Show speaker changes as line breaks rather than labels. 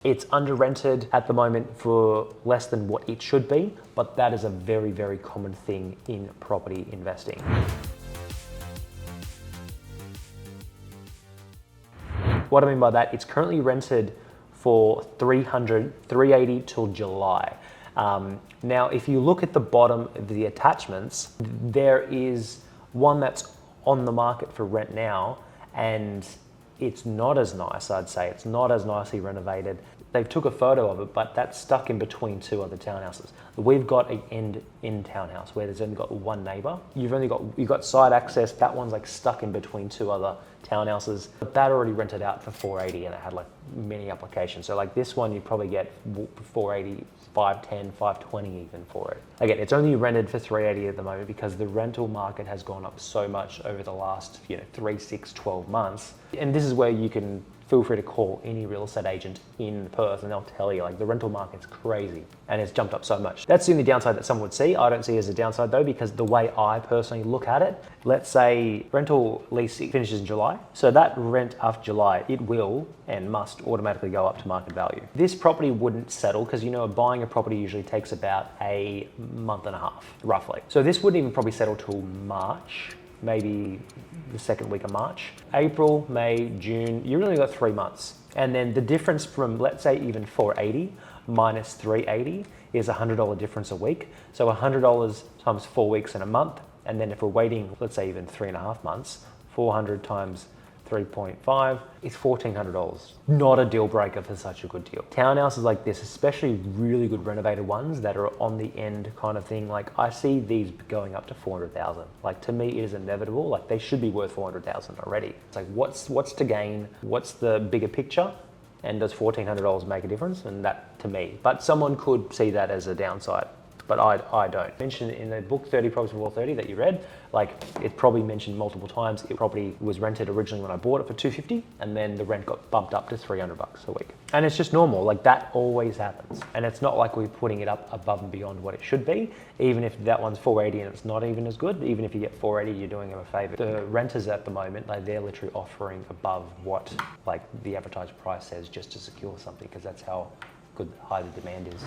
It's under rented at the moment for less than what it should be, but that is a very, very common thing in property investing. What I mean by that, it's currently rented for $380 till July. Now, if you look at the bottom of the attachments, there is one that's on the market for rent now, and it's not as nice, I'd say. It's not as nicely renovated. They've took a photo of it, but that's stuck in between two other townhouses. We've got an end-in townhouse where there's only got one neighbour. You've got side access. That one's like stuck in between two other townhouses. But that already rented out for $480 and it had like many applications. So like this one, you probably get $480, $510, $520 even for it. Again, it's only rented for $380 at the moment because the rental market has gone up so much over the last 3, 6, 12 months. And this is where you can feel free to call any real estate agent in Perth and they'll tell you like the rental market's crazy and it's jumped up so much. That's the only downside that someone would see. I don't see it as a downside though, because the way I personally look at it, let's say rental lease finishes in July. So that rent after July, it will and must automatically go up to market value. This property wouldn't settle because buying a property usually takes about a month and a half, roughly. So this wouldn't even probably settle till March, maybe the second week of March. April, May, June, you really got 3 months. And then the difference from, let's say even $480 minus $380 is $100 difference a week. So $100 times 4 weeks in a month. And then if we're waiting, let's say even 3.5 months, 400 times 3.5 is $1,400. Not a deal breaker for such a good deal. Townhouses like this, especially really good renovated ones that are on the end kind of thing, like I see these going up to 400,000. Like to me, it is inevitable. Like they should be worth 400,000 already. It's like, what's to gain? What's the bigger picture? And does $1,400 make a difference? And that to me, but someone could see that as a downside. But I don't. Mentioned in the book 30 Properties Before 30 that you read, like it probably mentioned multiple times, it probably was rented originally when I bought it for $250 and then the rent got bumped up to $300 a week. And it's just normal, like that always happens. And it's not like we're putting it up above and beyond what it should be. Even if that one's $480 and it's not even as good, even if you get $480, you're doing them a favor. The renters at the moment, like they're literally offering above what like the advertised price says just to secure something because that's how high the demand is.